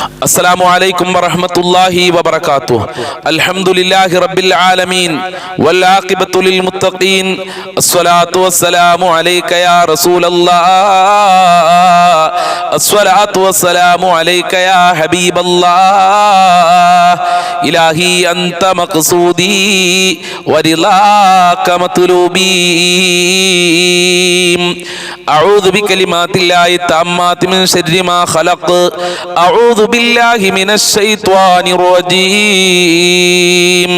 السلام عليكم ورحمة الله وبركاته. الحمد لله رب العالمين والعاقبة للمتقين. الصلاة والسلام عليك يا رسول الله. الصلاة والسلام عليك يا حبيب الله. إلهي أنت مقصودي ورضاك مطلوبي. أعوذ بكلمات الله التامات من شر ما خلق. أعوذ بالله من الشيطان الرجيم.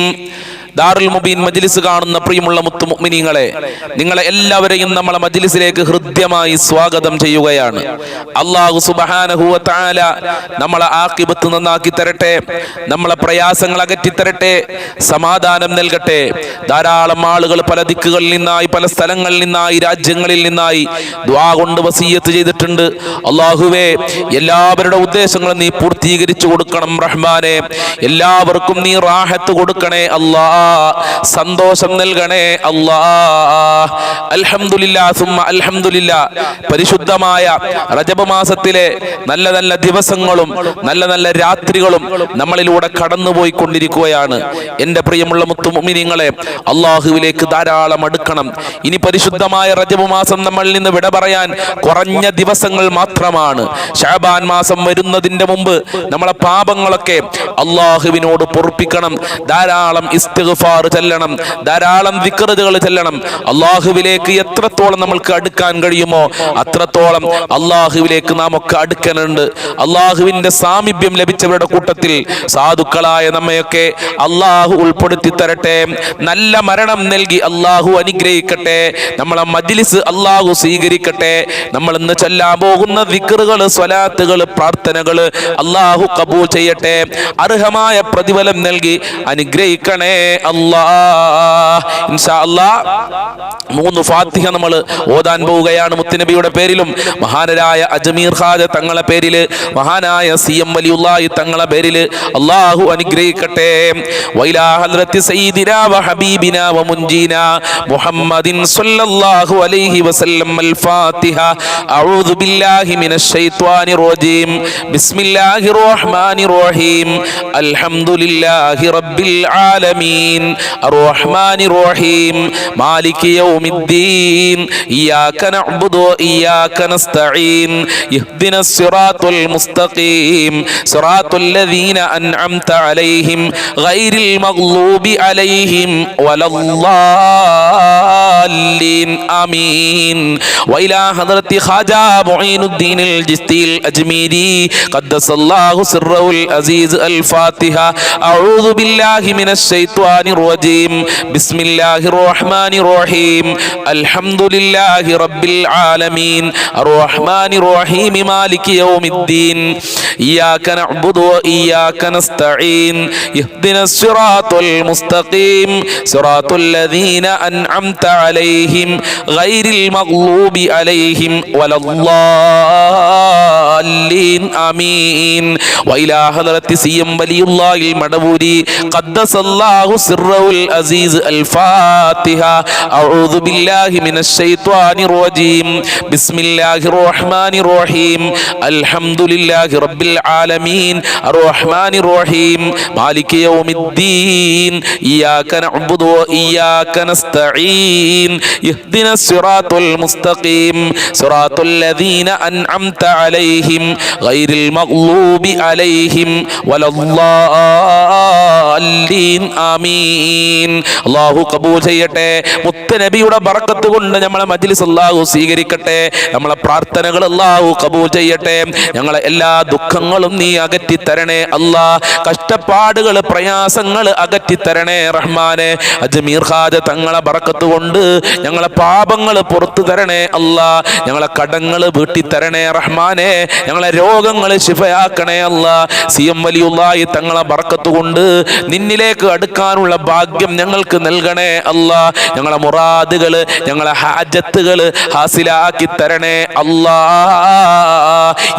ദാറുൽ മുബീൻ മജ്ലിസ് കാണുന്ന പ്രിയമുള്ള മുത്തു മുഅ്മിനീങ്ങളെ, നിങ്ങളെ എല്ലാവരെയും നമ്മളെ മജ്ലിസിലേക്ക് ഹൃദ്യമായി സ്വാഗതം ചെയ്യുകയാണ്. അല്ലാഹു സുബ്ഹാനഹു വ തആല നമ്മളെ ആഖിബത്ത് നന്നാക്കി തരട്ടെ, നമ്മളെ പ്രയാസങ്ങൾ അകറ്റി തരട്ടെ, സമാധാനം നൽകട്ടെ. ധാരാളം ആളുകൾ പല ദിക്കുകളിൽ നിന്നായി, പല സ്ഥലങ്ങളിൽ നിന്നായി, രാജ്യങ്ങളിൽ നിന്നായി ദുആ കൊണ്ട് വസിയ്യത്ത് ചെയ്തിട്ടുണ്ട്. അല്ലാഹുവേ, എല്ലാവരുടെ ഉദ്ദേശങ്ങളും നീ പൂർത്തീകരിച്ചു കൊടുക്കണം റഹ്മാനെ. എല്ലാവർക്കും നീ റാഹത്ത് കൊടുക്കണേ അല്ലാ, സന്തോഷം നൽകണേ അല്ലാ. അൽഹംദുലില്ലാ സുമ്മ അൽഹംദുലില്ലാ. പരിശുദ്ധമായ റജബ് മാസത്തിലെ നല്ല നല്ല ദിവസങ്ങളും നല്ല നല്ല രാത്രികളും നമ്മളിലൂടെ കടന്നുപോയിക്കൊണ്ടിരിക്കുകയാണ്. എൻ്റെ പ്രിയമുള്ള മുത്തു മുഅ്മിനീങ്ങളെ, അള്ളാഹുവിലേക്ക് ധാരാളം അടുക്കണം. ഇനി പരിശുദ്ധമായ റജബ് മാസം നമ്മളിൽ നിന്ന് വിട പറയാൻ കുറഞ്ഞ ദിവസങ്ങൾ മാത്രമാണ്. ശഅബാൻ മാസം വരുന്നതിന്റെ മുമ്പ് നമ്മളെ പാപങ്ങളൊക്കെ അള്ളാഹുവിനോട് പൊറുപ്പിക്കണം. ധാരാളം ഇസ്തിഗ്ഫാർ ചെല്ലണം, ധാരാളം ദിക്റുകൾ ചെല്ലണം. അള്ളാഹുവിലേക്ക് എത്രത്തോളം നമ്മൾക്ക് അടുക്കാൻ കഴിയുമോ അത്രത്തോളം അള്ളാഹുവിലേക്ക് നാം ഒക്കെ അടുക്കാനുണ്ട്. അള്ളാഹുവിന്റെ സാമീപ്യം ലഭിച്ചവരുടെ കൂട്ടത്തിൽ സാധുക്കളായ നമ്മയൊക്കെ അള്ളാഹു ഉൾപ്പെടുത്തി തരട്ടെ. നല്ല മരണം നൽകി അള്ളാഹു അനുഗ്രഹിക്കട്ടെ. നമ്മളെ മജ്ലിസ് അള്ളാഹു സ്വീകരിക്കട്ടെ. നമ്മൾ ഇന്ന് ചൊല്ലാൻ പോകുന്ന ദിക്റുകൾ, സ്വലാത്തുകൾ, പ്രാർത്ഥനകൾ അള്ളാഹു കബൂൽ ചെയ്യട്ടെ. അർഹമായ പ്രതിഫലം നൽകി അനുഗ്രഹിക്കണേ അല്ലാഹ്. ഇൻഷാ അല്ലാഹ് 3 ഫാത്തിഹ നമ്മൾ ഓതാൻ പോവുകയാണ്. മുത്തുനബിയുടെ പേരിലും മഹാനരായ അജ്മീർ ഖാജ തങ്ങളെ പേരിൽ, മഹാനായ സിഎം വലിയുള്ളാഹി തങ്ങളെ പേരിൽ അല്ലാഹു അനുഗ്രഹിക്കട്ടെ. വൈലാ ഹദ്റത്തി സയ്യിദിനാ വ ഹബീബിനാ വ മുൻജീനാ മുഹമ്മദിൻ സ്വല്ലല്ലാഹു അലൈഹി വസല്ലം. അൽ ഫാത്തിഹ. അഊദു ബില്ലാഹി മിനശ് ശൈത്വാനിർ റജീം. ബിസ്മില്ലാഹിർ റഹ്മാനിർ റഹീം. അൽഹംദുലില്ലാഹി റബ്ബിൽ ആലമീൻ. അർറഹ്മാനിർ റഹീം. മാലികി യൗമിദ്ദീൻ. ഇയ്യാക നഅ്ബുദു വ ഇയ്യാക നസ്തഈൻ. ഇഹ്ദിനസ് സിറാത്തുൽ മുസ്തഖീം. സിറാത്തുൽ ലദീന അൻഅംത അലൈഹിം ഗൈറിൽ മഗ്ലൂബി അലൈഹിം വലദ്ദാല്ലീൻ. ആമീൻ. വഇലാ ഹദ്റത്തി ഖാജാ മുഈനുദ്ദീനിൽ ജിസ്തിൽ അജ്മീരി ഖദ്ദസല്ലാഹു സിർറഹുൽ അസീസ്. അൽ ഫാത്തിഹ. അഊദു ബില്ലാഹി മിനശ് ശൈത്വാനിർ റജീം. ബിസ്മില്ലാഹിർ റഹ്മാനിർ റഹീം. അൽഹംദുലില്ലാഹി റബ്ബിൽ ആലമീൻ. അർറഹ്മാനിർ റഹീം. മാലികി യൗമിദ്ദീൻ. ഇയ്യാക നഅ്ബുദു വ ഇയ്യാക നസ്തഈൻ. ഇഹ്ദിനസ് സിറാത്തുൽ മുസ്തഖീം. സിറാത്തുൽ ലദീന അൻഅംത അലൈഹിം ഗൈറിൽ മഗ്ലൂബി അലൈഹിം വലദ്ദാല്ലീൻ. ആമീൻ. വഇലാ ഹദ്റത്തി സിഎം വലിയുള്ളാഹിൽ മടവൂരി ഖദ്ദസല്ലാഹു സിർറഹുൽ അസീസ്. അൽ ഫാത്തിഹ. അഊദു ബില്ലാഹി മിനശ് ശൈത്വാനിർ റജീം. ബിസ്മില്ലാഹിർ റഹ്മാനിർ റഹീം. അൽഹംദുലില്ലാഹി റബ്ബിൽ ആലമീൻ. അർറഹ്മാനിർ റഹീം. മാലികി യൗമിദ്ദീൻ. ഇയ്യാക നഅ്ബുദു വ ഇയ്യാക നസ്തഈൻ. ഇഹ്ദിനസ് സിറാത്തുൽ മുസ്തഖീം. സിറാത്തുൽ ലദീന അൻഅംത അലൈഹിം ഗൈറിൽ മഗ്ലൂബി അലൈഹിം വലദ്ദാല്ലീൻ. ആമീൻ. അല്ലാഹു കബൂൽ ചെയ്യട്ടെ. മുത്തുനബിയുടെ ബറക്കത്ത് കൊണ്ട് നമ്മളെ മജ്ലിസ് അല്ലാഹു സ്വീകരിക്കട്ടെ. നമ്മളെ പ്രാർത്ഥനകൾ അല്ലാഹു കബൂൽ ചെയ്യട്ടെ. ഞങ്ങളെ എല്ലാ ദുഃഖങ്ങളും നീ അകറ്റി തരണേ അല്ലാ. കഷ്ടപ്പാടുകൾ, പ്രയാസങ്ങൾ അകറ്റി തരണേ റഹ്മാനെ. അജ്മീർ ഖാജ തങ്ങളെ ബറക്കത്ത് കൊണ്ട് ഞങ്ങളെ പാപങ്ങൾ പുറത്തു തരണേ അല്ലാ. ഞങ്ങളെ കടങ്ങൾ വീട്ടി തരണേ റഹ്മാനെ. ഞങ്ങളെ രോഗങ്ങൾ ശിഫയാക്കണേ അല്ലാ. സിഎം വലിയുള്ളാഹി തങ്ങളെ ബറക്കത്ത് കൊണ്ട് നിന്നിലേക്ക് അടുക്കാൻ ജീവിക്കാനുള്ള ഭാഗ്യം ഞങ്ങൾക്ക് നൽകണേ അല്ലാ. ഞങ്ങളെ മുറാദുകള് ഞങ്ങളെ ഹാജത്തുകള് ഹാസിലാക്കി തരണേ അല്ലാ.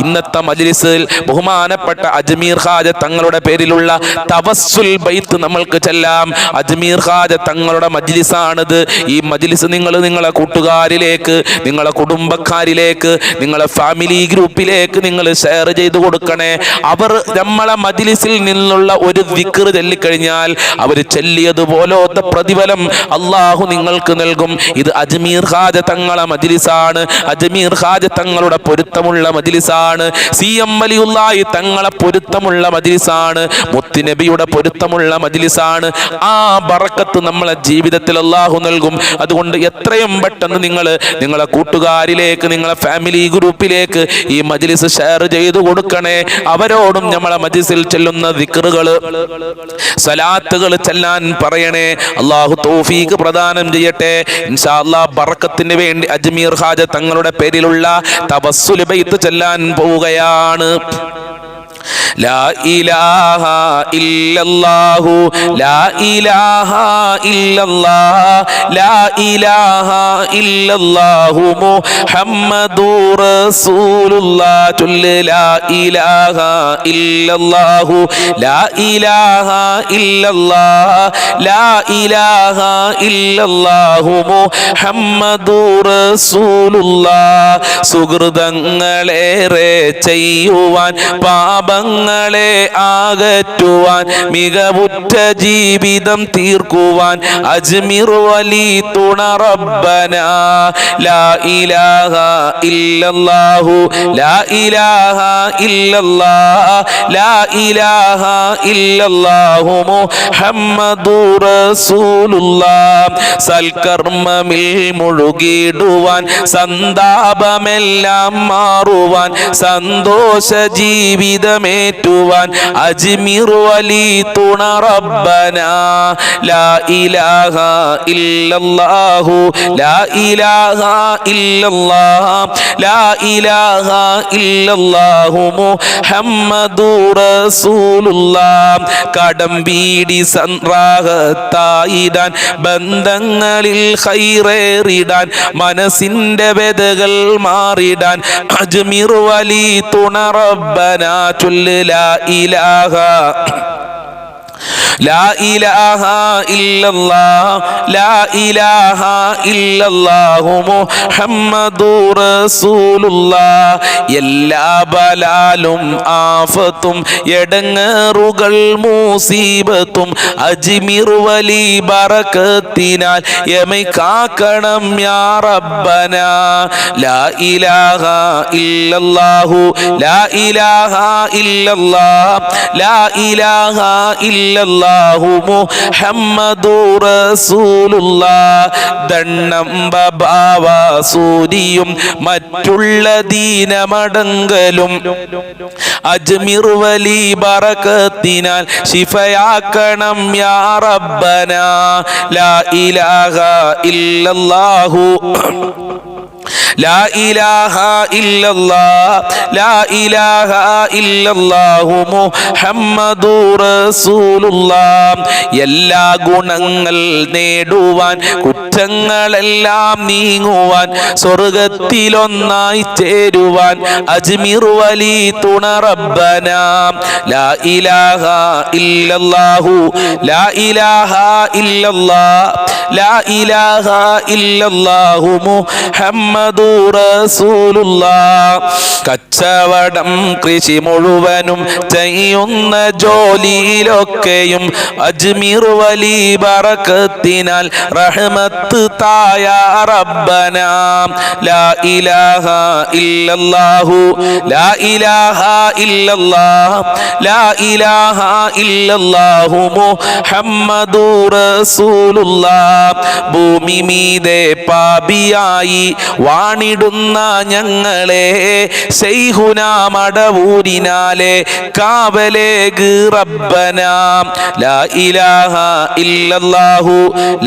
ഇന്നത്തെ മജ്ലിസിൽ ബഹുമാനപ്പെട്ട അജ്മീർ ഖാജ തങ്ങളുടെ പേരിലുള്ള തവസ്സുൽ ബൈത്ത് നമ്മൾക്ക് ചെല്ലാം. അജ്മീർ ഖാജ തങ്ങളുടെ മജ്ലിസാണിത്. ഈ മജ്ലിസ് നിങ്ങളെ കൂട്ടുകാരിലേക്ക്, നിങ്ങളെ കുടുംബക്കാരിലേക്ക്, നിങ്ങളെ ഫാമിലി ഗ്രൂപ്പിലേക്ക് നിങ്ങൾ ഷെയർ ചെയ്ത് കൊടുക്കണേ. അവർ നമ്മളെ മജ്ലിസിൽ നിന്നുള്ള ഒരു ദിക്ർ ചൊല്ലിക്കഴിഞ്ഞാൽ അവർ ചൊല്ലിയതുപോലത്തെ പ്രതിഫലം അള്ളാഹു നിങ്ങൾക്ക് നൽകും. ഇത് അജ്മീർ ഖാജ തങ്ങളെ മജ്ലിസാണ്. അജ്മീർ ഖാജ തങ്ങളുടെ പൊരുത്തമുള്ള മജ്ലിസാണ്. CM വലിയുള്ളാഹി തങ്ങളെ പൊരുത്തമുള്ള മജ്ലിസാണ്. മുത്തുനബിയുടെ പൊരുത്തമുള്ള മജ്ലിസാണ്. ആ ബറക്കത്ത് നമ്മളെ ജീവിതത്തിൽ അള്ളാഹു നൽകും. അതുകൊണ്ട് എത്രയും പെട്ടെന്ന് നിങ്ങളെ കൂട്ടുകാരിലേക്ക്, നിങ്ങളെ ഫാമിലി ഗ്രൂപ്പിലേക്ക് ഈ മജ്ലിസ് ഷെയർ ചെയ്തു കൊടുക്കണേ. അവരോടും നമ്മളെ മജ്ലിസിൽ ചെല്ലുന്ന ദിക്റുകൾ, സലാത്തുകൾ ചെല്ലാൻ പറയണേ. അള്ളാഹു തൗഫീഖ് പ്രദാനം ചെയ്യട്ടെ. ഇൻഷാ അല്ലാഹ് ബറക്കത്തിന് വേണ്ടി അജ്മീർ ഖാജ തങ്ങളുടെ പേരിലുള്ള തവസ്സുൽ ബൈത്ത് ചെല്ലാൻ പോവുകയാണ്. ലാ ഇലാഹ ഇല്ലല്ലാഹു ലാ ഇലാഹ ഇല്ലല്ലാഹ് ലാ ഇലാഹ ഇല്ലല്ലാഹു മുഹമ്മദുർ റസൂലുള്ളാഹ് ചൊല്ല് ലാ ഇലാഹ ഇല്ലല്ലാഹു ലാ ഇലാഹ ഇല്ലല്ലാഹ് ലാ ഇലാഹ ഇല്ലല്ലാഹു മുഹമ്മദുർ റസൂലുള്ളാഹ്. സുഹൃതങ്ങളേറെ ചെയ്യുവാൻ പാപങ്ങളെ അകറ്റുവാൻ മികവുറ്റ ജീവിതം തീർക്കുവാൻ അജ്മീർ വലി തുണ റബ്ബനാ. ലാ ഇലാഹ ഇല്ലല്ലാഹു ലാ ഇലാഹ ഇല്ലല്ലാഹ് ലാ ഇലാഹ ഇല്ലല്ലാഹു മുഹമ്മദുർ റസൂലുള്ളാഹ്. സൽക്കർമ്മമിൽ മുഴുകിടുവാൻ സന്താപമെല്ലാം മാറുവാൻ സന്തോഷ ജീവിതമേറ്റുവാൻ അജ്മീർ വലി തുണ റബ്ബനാ. ലാ ഇലാഹ ഇല്ലല്ലാഹു ലാ ഇലാഹ ഇല്ലല്ലാഹ് ലാ ഇലാഹ ഇല്ലല്ലാഹു മുഹമ്മദുർ റസൂലുള്ളാഹ്. കടംവീടി സൻറാഹത്തായിടാൻ ബന്ധങ്ങളിൽ ഖൈറേറിടാൻ മനസ്സിന്റെ വ്യതകൾ മാറിടാൻ അജ്മീർ വലി തുണ റബ്ബനാ ചൊല്ല് ലാ ഇലാഹ ലാ ഇലാഹ ഇല്ലല്ലാഹ് ലാ ഇലാഹ ഇല്ലല്ലാഹു മുഹമ്മദുർ റസൂലുള്ളാഹ്. എല്ലാ ബലാലും ആഫത്തും എടങ്ങേറുകൾ മുസീബത്തും അജ്മീർ വലി ബറക്കത്തിനാൽ യമൈ കാക്കണം യാ റബ്ബനാ. ലാ ഇലാഹ ഇല്ലല്ലാഹു ലാ ഇലാഹ ഇല്ലല്ലാഹ് ലാ ഇലാഹ ഇല്ലല്ലാഹു മുഹമ്മദുർ റസൂലുള്ളാഹ്. ദണ്ണംബ ബാവ സൂരിയും മറ്റുള്ള ദീനമടങ്കലും അജ്മീർ വലി ബറക്കത്തിനാൽ ശിഫയാക്കണം യാ റബ്ബനാ. ലാ ഇലാഹ ഇല്ലല്ലാഹു ലാ ഇലാഹ ഇല്ലല്ലാഹ് ലാ ഇലാഹ ഇല്ലല്ലാഹു മുഹമ്മദുർ റസൂലുള്ളാഹ്. എല്ലാ ഗുണങ്ങൾ നേടുവാൻ കുറ്റങ്ങളെല്ലാം നീങ്ങുവാൻ സ്വർഗത്തിലൊന്നായി ചേരുവാൻ അജ്മീർ വലി തുണ റബ്ബനാ. ലാ ഇലാഹ ഇല്ലല്ലാഹു ലാ ഇലാഹ ഇല്ലല്ലാഹ് ലാ ഇലാഹ ഇല്ലല്ലാഹു മുഹമ്മദുർ റസൂലുള്ളാഹ്. കച്ചവടം കൃഷി മുഴുവനും ചെയ്യുന്ന ജോലിയിലൊക്കെയും അജ്മീർ വലി ബറക്കത്തിനാൽ റഹ്മത്ത് തായ റബ്ബനാ. ലാ ഇലാഹ ഇല്ലല്ലാഹു ലാ ഇലാഹ ഇല്ലല്ലാഹ് ലാ ഇലാഹ ഇല്ലല്ലാഹു മുഹമ്മദുർ റസൂലുള്ളാഹ്. ഭൂമി മീതെ പാപിയായി വാണിടുന്ന ഞങ്ങളെ ശൈഖുന മടവൂരിനാലെ കാവലേഗ് റബ്ബനാ. ലാ ഇലാഹ ഇല്ലല്ലാഹു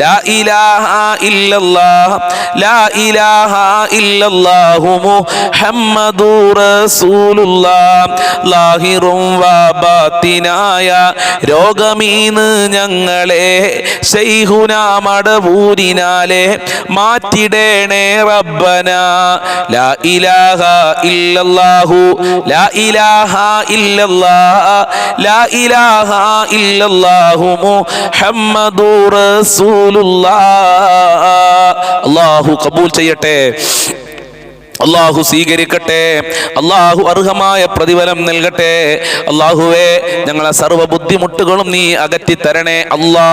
ലാ ഇലാഹ ഇല്ലല്ലാഹ് ലാ ഇലാഹ ഇല്ലല്ലാഹു മുഹമ്മദുർ റസൂലുള്ളാഹ് ലാഹിറും വബാത്തിനായ രോഗമീന്ന് ഞങ്ങളെ ശൈഖുനാ മടവൂരിനാലെ മാറ്റിടേണേ റബ്ബന ലാ ഇലാഹ ഇല്ലല്ലാഹു ലാ ഇലാഹ ഇല്ലല്ലാഹ് ലാ ഇലാഹ ഇല്ലല്ലാഹു മുഹമ്മദുർ റസൂലുള്ളാഹ്. അല്ലാഹു ഖബൂൽ ചെയ്യട്ടെ, അള്ളാഹു സ്വീകരിക്കട്ടെ, അള്ളാഹു അർഹമായ പ്രതിഫലം നൽകട്ടെ. അള്ളാഹുവേ, ഞങ്ങളെ സർവ്വ ബുദ്ധിമുട്ടുകളും നീ അകറ്റി തരണേ അല്ലാ.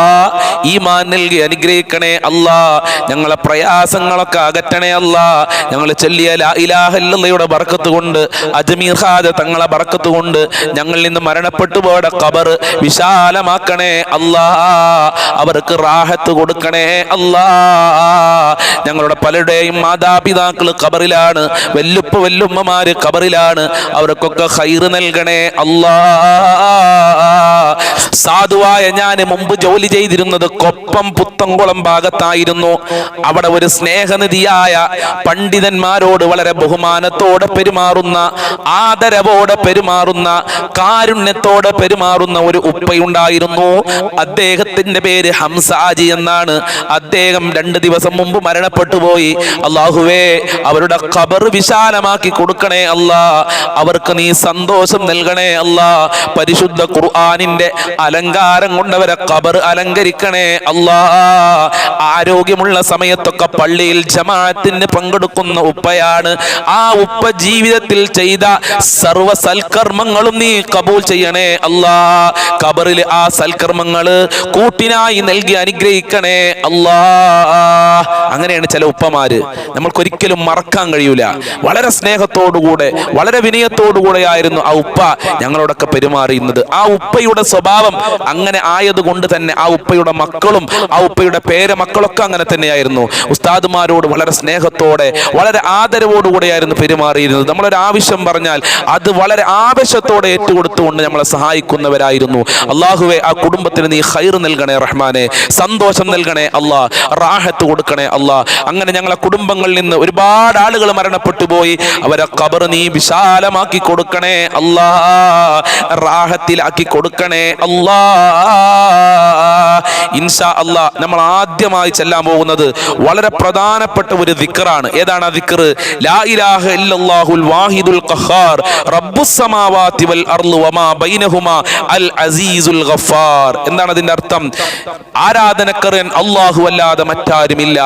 ഈമാൻ നൽകി അനുഗ്രഹിക്കണേ അല്ലാ. ഞങ്ങളെ പ്രയാസങ്ങളൊക്കെ അകറ്റണേ അല്ലാ. ഞങ്ങൾ ചൊല്ലിയ ലാ ഇലാഹ ഇല്ലല്ലാഹയുടെ ബർക്കത്ത് കൊണ്ട്, അജ്മീർ ഖാജ തങ്ങളെ ബർക്കത്ത് കൊണ്ട് ഞങ്ങളിൽ നിന്ന് മരണപ്പെട്ടു പോയ ഖബർ വിശാലമാക്കണേ അല്ലാ. അവർക്ക് റാഹത്ത് കൊടുക്കണേ അല്ലാ. ഞങ്ങളുടെ പലരുടെയും മാതാപിതാക്കൾ ഖബറിലാണ്, വെല്ലുപ്പ വെല്ലുമ്മമാര് ഖബറിലാണ്. അവർക്കൊക്കെ ഖൈറ് നൽകണേ അല്ലാ. സാധുവായ ഞാൻ മുമ്പ് ജോലി ചെയ്തിരുന്നത് കൊപ്പം പുത്തംകുളം ഭാഗത്തായിരുന്നു. അവിടെ ഒരു സ്നേഹനിധിയായ പണ്ഡിതന്മാരോട് വളരെ ബഹുമാനത്തോടെ പെരുമാറുന്ന, ആദരവോടെ പെരുമാറുന്ന, കാരുണ്യത്തോടെ പെരുമാറുന്ന ഒരു ഉപ്പയുണ്ടായിരുന്നു. അദ്ദേഹത്തിന്റെ പേര് ഹംസാജി എന്നാണ്. അദ്ദേഹം 2 ദിവസം മുമ്പ് മരണപ്പെട്ടു പോയി. അല്ലാഹുവേ, അവരുടെ ഖബർ വിശാലമാക്കി കൊടുക്കണേ അല്ലാ. അവർക്ക് നീ സന്തോഷം നൽകണേ അല്ലാ. പരിശുദ്ധ ഖുർആനിന്റെ അലങ്കാരം കൊണ്ടവരെ ഖബർ അലങ്കരിക്കണേ അല്ലാ. ആരോഗ്യമുള്ള സമയത്തൊക്കെ പള്ളിയിൽ ജമാഅത്തിന് പങ്കെടുക്കുന്ന ഉപ്പയാണ്. ആ ഉപ്പ ജീവിതത്തിൽ ചെയ്ത സർവ്വ സൽക്കർമ്മങ്ങളും നീ കബൂൽ ചെയ്യണേ അല്ലാ. ഖബറിൽ ആ സൽക്കർമ്മങ്ങള് കൂട്ടിനായി നൽകി അനുഗ്രഹിക്കണേ അല്ലാ. അങ്ങനെയാണ് ചില ഉപ്പമാര്, നമ്മൾക്കൊരിക്കലും മറക്കാൻ കഴിയൂല. വളരെ സ്നേഹത്തോടുകൂടെ, വളരെ വിനയത്തോടുകൂടെ ആയിരുന്നു ആ ഉപ്പ ഞങ്ങളോടൊക്കെ പെരുമാറിയുന്നത്. ആ ഉപ്പയുടെ സ്വഭാവം അങ്ങനെ ആയതുകൊണ്ട് തന്നെ ആ ഉപ്പയുടെ മക്കളും ആ ഉപ്പയുടെ പേരമക്കളൊക്കെ അങ്ങനെ തന്നെയായിരുന്നു. ഉസ്താദുമാരോട് വളരെ സ്നേഹത്തോടെ, വളരെ ആദരവോടുകൂടെയായിരുന്നു പെരുമാറിയിരുന്നത്. നമ്മളൊരു ആവശ്യം പറഞ്ഞാൽ അത് വളരെ ആവശ്യത്തോടെ ഏറ്റുകൊടുത്തുകൊണ്ട് നമ്മളെ സഹായിക്കുന്നവരായിരുന്നു. അള്ളാഹുവെ, ആ കുടുംബത്തിന് നീ ഖൈർ നൽകണേ റഹ്മാനെ, സന്തോഷം നൽകണേ അല്ലാ, റാഹത്ത് കൊടുക്കണേ അല്ലാ. അങ്ങനെ ഞങ്ങളെ കുടുംബങ്ങളിൽ നിന്ന് ഒരുപാട് ആളുകൾ മരണപ്പെട്ടു പോയി. അവരെ ഖബർ നീ വിശാലമാക്കി കൊടുക്കണേ അല്ലാ, റാഹത്തിലാക്കി കൊടുക്കണേ അല്ലാ. ഇൻഷാ അല്ലാ, നമ്മൾ ആദ്യമായി ചെല്ലാൻ പോകുന്നത് വളരെ പ്രധാനപ്പെട്ട ഒരു ദിക്റാണ്. ഏതാണ് ആ ദിക്ർ? ലാ ഇലാഹ ഇല്ലല്ലാഹുൽ വാഹിദുൽ ഖഹാർ റബ്ബുസ് സമാവാതി വൽ അർള് വമാ ബൈനഹുമാ അൽ അസീസുൽ ഗഫാർ. എന്താണ് അതിന്റെ അർത്ഥം? ആരാധനക്കരൻ അല്ലാഹു അല്ലാതെ മറ്റാരുമില്ല.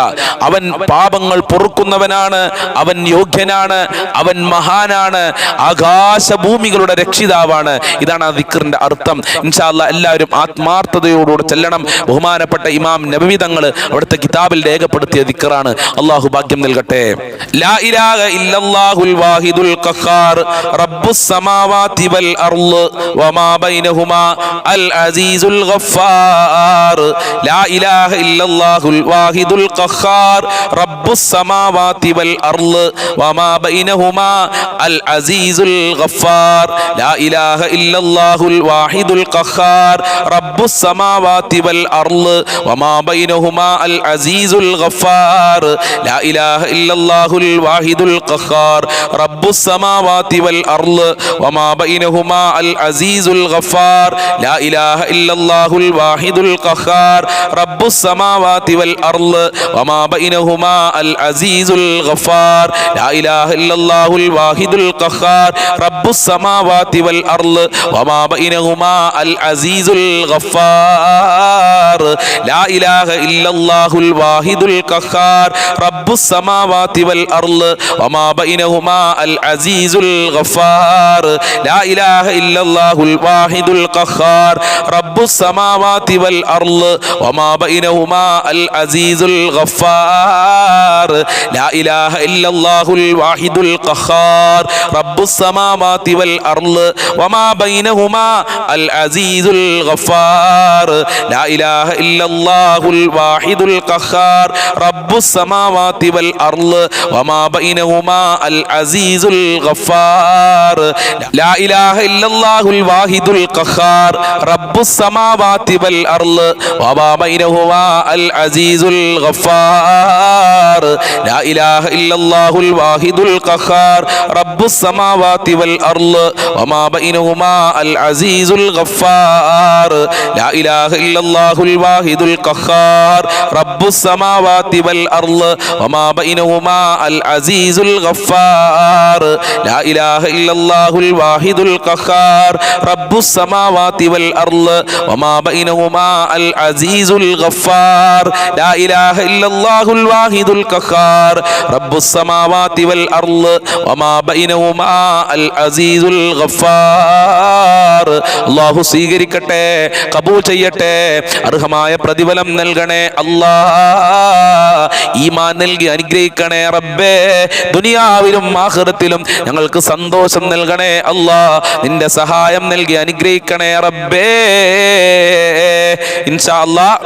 അവൻ പാപങ്ങൾ പൊറുക്കുന്നവനാണ്, അവൻ യോഗ്യനാണ്, അവൻ മഹാനാണ്, ആകാശഭൂമികളുടെ രക്ഷിതാവാണ്. ഇതാണ് ആ ദിക്റിന്റെ അർത്ഥം. ഇൻഷാ അല്ലാ, എല്ലാവരും ആത്മാർത്ഥതയോടുകൂടെ ചെല്ലണം. ബഹുമാനപ്പെട്ട ഇമാം നബവി തങ്ങൾ അവിടുത്തെ കിതാബിൽ രേഖപ്പെടുത്തിയ ദിക്റാണ്. അല്ലാഹു ഭാഗ്യം നൽകട്ടെ. ലാ ഇലാഹ ഇല്ലല്ലാഹുൽ വാഹിദുൽ ഖഹാർ റബ്ബുസ് സമാവാതി വൽ അർള് വമാ ബൈനഹുമാ അൽ അസീസുൽ ഗഫാർ. ലാ ഇലാഹ ഇല്ലല്ലാഹുൽ വാഹിദുൽ ഖഹാർ റബ്ബുസ് സമാവാതി വൽ അർള് വമാ ബൈനഹുമാ അൽ അസീസുൽ ഗഫാർ. ലാ ഇലാഹ ഇല്ലല്ലാഹുൽ വാഹിദുൽ ഖഹാർ റബ്ബുസ് സമാവാതി വൽ അർള് വമാ ബൈനഹുമാ അൽ അസീസുൽ ഗഫാർ. ലാ ഇലാഹ ഇല്ലല്ലാഹുൽ വാഹിദുൽ ഖഹാർ റബ്ബുസ് സമാവാതി വൽ അർള് വമാ ബൈനഹുമാ അൽ അസീസുൽ ഗഫാർ. ലാ ഇലാഹ ഇല്ലല്ലാഹുൽ വാഹിദുൽ ഖഹാർ റബ്ബുസ് സമാവാതി വൽ അർള് വമാ ബൈനഹുമാ അൽ അസീസുൽ ഗഫാർ. ലാ ഇലാഹ ഇല്ലല്ലാഹുൽ വാഹിദുൽ ഖഹാർ റബ്ബുസ് സമാവാതി വൽ അർള് വമാ ബൈനഹുമാ അൽ അസീസുൽ ഗഫാർ. ലാ ഇലാഹ ഇല്ലല്ലാഹുൽ വാഹിദുൽ ഖഹാർ റബ്ബുസ് സമാവാതി വൽ അർള് വമാ ബൈനഹുമാ അൽ അസീസുൽ ഗഫാർ. ലാ ഇലാഹ ഇല്ലല്ലാഹുൽ വാഹിദുൽ ഖഹാർ റബ്ബുസ് സമാവാതി വൽ അർള് വമാ ബൈനഹുമാ അൽ അസീസുൽ ഗഫാർ. ലാ ഇലാഹ ഇല്ലല്ലാഹുൽ ഇല്ലല്ലാഹുൽ വാഹിദുൽ ഖഹാർ റബ്ബുസ് സമാവാതി വൽ അർള് വമാ ബൈനഹുമാ അൽ അസീസുൽ ഗഫാർ ലാ ഇലാഹ ഇല്ലല്ലാഹുൽ വാഹിദുൽ ഖഹാർ റബ്ബുസ് സമാവാതി വൽ അർള് വമാ ബൈനഹുമാ അൽ അസീസുൽ ഗഫാർ ലാ ഇലാഹ ഇല്ലല്ലാഹുൽ വാഹിദുൽ ഖഹാർ റബ്ബുസ് സമാവാതി വൽ അർള് വമാ ബൈനഹുമാ അൽ അസീസുൽ ഗഫാർ ലാ ഇലാഹ ഇല്ലല്ലാഹുൽ വാഹിദുൽ ഖഹാർ റബ്ബുസ് സമാവാതി വൽ അർള് വമാ ബൈനഹുമാ അൽ അസീസുൽ ഗഫാർ ലാ ഇലാഹ ഇല്ലല്ലാഹുൽ വാഹിദുൽ ഖഹാർ റബ്ബുസ് സമാവാതി വൽ അർള് വമാ ബൈനഹുമാ അൽ അസീസുൽ ഗഫാർ ലാ ഇലാഹ ഇല്ലല്ലാഹുൽ വാഹിദുൽ ഖഹാർ റബ്ബുസ് സമാവാതി വൽ അർള് വമാ ബൈനഹുമാ അൽ അസീസുൽ ഗഫാർ ലാ ഇലാഹ ഇല്ലല്ലാഹുൽ വാഹിദുൽ ഖഹാർ റബ്ബുസ് സമാവാതി വൽ അർള് വമാ ബൈനഹുമാ അൽ അസീസുൽ ഗഫാർ. അല്ലാഹു സ്വീകരിക്കട്ടെ, ഖബൂൽ ചെയ്യട്ടെ, അർഹമായ പ്രതിഫലം നൽകണേ അല്ലാഹ്. ഈമാൻ നൽകി അനുഗ്രഹിക്കണേ റബ്ബേ. ദുനിയാവിലും ആഖിറത്തിലും ഞങ്ങൾക്ക് സന്തോഷം നൽകണേ അല്ലാഹ്. നിന്റെ സഹായം നൽകി അനുഗ്രഹിക്കണേ റബ്ബേ. ഇൻഷാ അല്ലാഹ്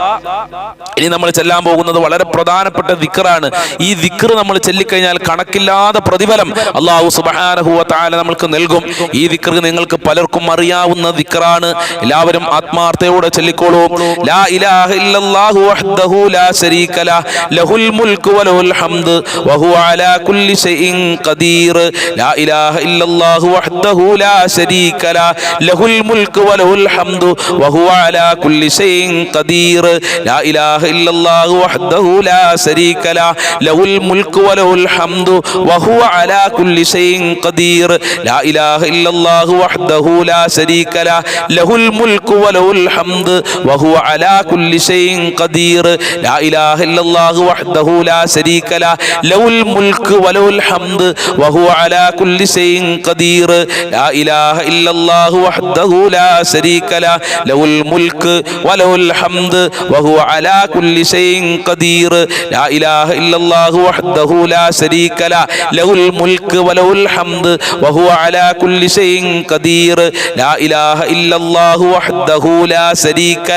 ഇനി നമ്മൾ ചെല്ലാൻ പോകുന്നത് വളരെ പ്രധാനപ്പെട്ട ദിക്റാണ്. ഈ ദിക്ർ നമ്മൾ ചൊല്ലിക്കഴിഞ്ഞാൽ കണക്കില്ലാതെ പ്രതിഫലം അല്ലാഹു സുബ്ഹാനഹു വ തആല നമുക്ക് നൽകും. ഈ ദിക്ർ നിങ്ങൾക്ക് പലർക്കും അറിയാവുന്ന ദിക്റാണ്. എല്ലാവരും ആത്മാർത്ഥതയോടെ ചൊല്ലിക്കോളൂ. ലാ ഇലാഹ ഇല്ലല്ലാഹു വഹ്ദഹു ലാ ശരീക ലഹു ലഹുൽ മുൽക്കു വലഹുൽ ഹംദ് വഹുവ അലാ കുല്ലി ഷൈഇൻ ഖദീർ. ലാ ഇലാഹ ഇല്ലല്ലാഹു വഹ്ദഹു ലാ ശരീക ലഹു ലഹുൽ മുൽക്കു വലഹുൽ ഹംദ് വഹുവ അലാ കുല്ലി ഷൈഇൻ ഖദീർ. ലാ ഇലാഹ ഇല്ലല്ലാഹു വഹ്ദഹു ലാ ശരീക ലഹു ലഹുൽ മുൽക്കു വലഹുൽ ഹംദ് വഹുവ അലാ കുല്ലി ഷൈഇൻ ഖദീർ. ലാ ഇലാഹ ഇല്ലല്ലാഹു വഹ്ദഹു ലാ ശരീക ലഹു ലഹുൽ മുൽക്കു വലഹുൽ ഹംദ് വഹുവ അലാ കുല്ലി ഷൈഇൻ ഖദീർ. ലാ ഇലാഹ ഇല്ലല്ലാഹു വഹ്ദഹു ലാ ശരീക ലഹു ലഹുൽ മുൽക്കു വലഹുൽ ഹംദ് വഹുവ അലാ കുല്ലി ഷൈഇൻ ഖദീർ. ലാ ഇലാഹ ഇല്ലല്ലാഹു വഹ്ദഹു ലാ ശരീക ലഹു ലഹുൽ മുൽക്ക് വലഹുൽ ഹംദ് വഹുവ അലാ കുല്ലി ഷൈഇൻ ഖദീർ. ലാ ഇലാഹ ഇല്ലല്ലാഹു വഹ്ദഹു ലാ ശരീക ലഹു ലഹുൽ മുൽക്ക് വലഹുൽ ഹംദ് വഹുവ അലാ കുല്ലി ഷൈഇൻ ഖദീർ. ലാ ഇലാഹ ഇല്ലല്ലാഹു വഹ്ദഹു ലാ ശരീക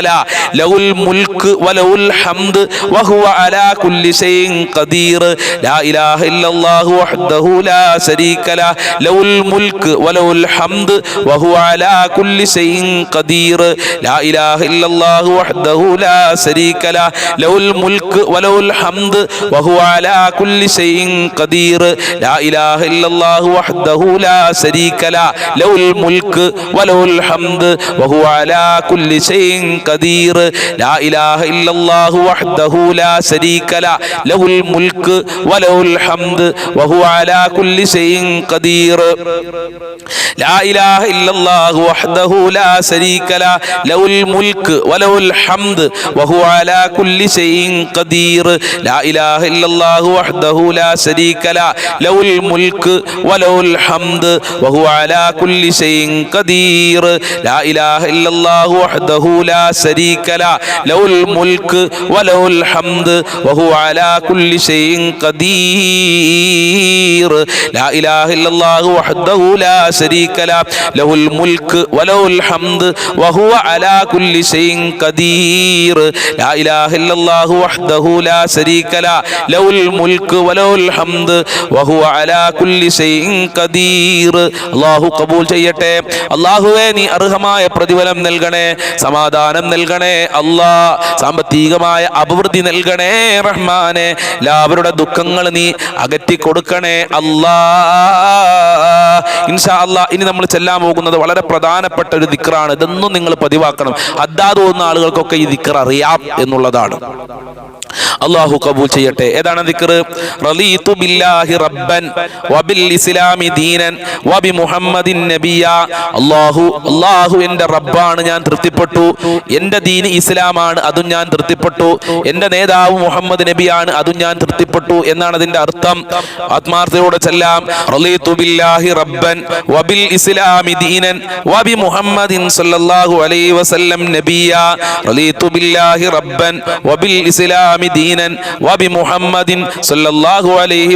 ലഹുൽ മുൽക്ക് വലഹുൽ ഹംദ് വഹുവ അലാ കുല്ലി ഷൈഇൻ ഖദീർ. ലാ ഇലാഹ ഇല്ലല്ലാഹു വഹ്ദഹു ലാ ശരീക ലഹുൽ മുൽക്ക് വലഹുൽ ഹംദ് വഹുവ അലാ കുല്ലി ഷൈഇൻ ഖദീർ. ലാ ഇലാഹ ഇല്ലല്ലാഹു വഹ്ദഹു ലാ ശരീക ലഹുൽ മുൽക്ക് വലഹുൽ ഹംദ് വഹുവ അലാ കുല്ലി ഷൈഇൻ ഖദീർ. ലാ ഇലാഹ ഇല്ലല്ലാഹു വഹ്ദഹു ലാ ശരീക ലഹുൽ മുൽക്ക് വലഹുൽ ഹംദ് വഹുവ അലാ കുല്ലി ഷൈഇൻ ഖദീർ. ലാ ഇലാഹ ഇല്ലല്ലാഹു വഹ്ദഹു ലാ ശരീക ലഹുൽ മുൽക്ക് വലഹുൽ ഹംദ് വഹുവ അലാ കുല്ലി ഷൈഇൻ ഖദീർ. ലാ ഇലാഹ ഇല്ലല്ലാഹു വഹ്ദഹു ലാ ശരീക ലഹുൽ മുൽക്ക് വലഹുൽ ഹംദ് വഹുവ അലാ കുല്ലി ഷൈഇൻ ഖദീർ. ലാ ഇലാഹ ഇല്ലല്ലാഹു വഹ്ദഹു ലാ ശരീക ലഹുൽ മുൽക്ക് വലഹുൽ ഹംദ് വഹുവ അലാ കുല്ലി ഷൈഇൻ ഖദീർ. ലാ ഇലാഹ ഇല്ലല്ലാഹു വഹ്ദഹു ലാ ശരീക ലഹുൽ മുൽക്ക് വലഹുൽ ഹംദ് വഹുവ അലാ കുല്ലി ഷൈഇൻ ഖദീർ. ലാ ഇലാഹ ഇല്ലല്ലാഹു വഹ്ദഹു ലാ ശരീക ലഹുൽ മുൽക്ക് വലഹുൽ ഹംദ് വഹുവ അലാ കുല്ലി ഷൈഇൻ ഖദീർ. ലാ ഇലാഹ ഇല്ലല്ലാഹു വഹ്ദഹു ലാ ശരീക ലഹുൽ മുൽക്ക് വലഹുൽ ഹംദ് വഹുവ അലാ കുല്ലി ഷൈഇൻ ഖദീർ. അല്ലാഹു ഖബൂൽ ചെയ്യട്ടെ. അല്ലാഹുവേ, നീ അർഹമായ പ്രതിഫലം നൽകണേ, സമാധാനം നൽകണേ അല്ലാഹ്, സാമ്പത്തികമായ അഭിവൃദ്ധി നൽകണേ റഹ്മാനെ. എല്ലാവരുടെ ദുഃഖങ്ങൾ നീ അകറ്റി കൊടുക്കണേ അല്ലാഹ്. ഇൻഷാ അല്ലാഹ് ഇനി നമ്മൾ ചെല്ലാൻ പോകുന്നത് വളരെ പ്രധാനപ്പെട്ട ഒരു ദിക്റാണ്. ഇതൊന്നും നിങ്ങൾ പതിവാക്കണം. അദ്ദാദ് ഓതുന്ന ആളുകൾക്കൊക്കെ ഈ ദിക്ർ അറിയാം എന്നുള്ളതാണ്. അല്ലാഹു ഖബൂൽ ചെയ്യട്ടെ. ഏതാണ് ദിക്ർ? റളീതു ബില്ലാഹി റബ്ബൻ വബിൽ ഇസ്ലാമി ദീനൻ വബി മുഹമ്മദിൻ നബിയ. അല്ലാഹു എൻ്റെ റബ്ബാണ്, ഞാൻ തൃപ്തിപ്പെട്ടു. എൻ്റെ ദീൻ ഇസ്ലാമാണ്, അതും ഞാൻ തൃപ്തിപ്പെട്ടു. എൻ്റെ നേതാവ് മുഹമ്മദ് നബിയാണ്, അതും ഞാൻ തൃപ്തിപ്പെട്ടു എന്നാണ് അതിന്റെ അർത്ഥം. ആത്മാർത്ഥതയോടെ ചെല്ലാം. റളീതു ബില്ലാഹി റബ്ബൻ വബിൽ ഇസ്ലാമി ദീനൻ വബി മുഹമ്മദിൻ സല്ലല്ലാഹു അലൈഹി വസല്ലം നബിയ. റളീതു ബില്ലാഹി റബ്ബൻ വബിൽ ഇസ്ലാമി ദീനൻ വബി മുഹമ്മദിൻ സല്ലല്ലാഹു അലൈഹി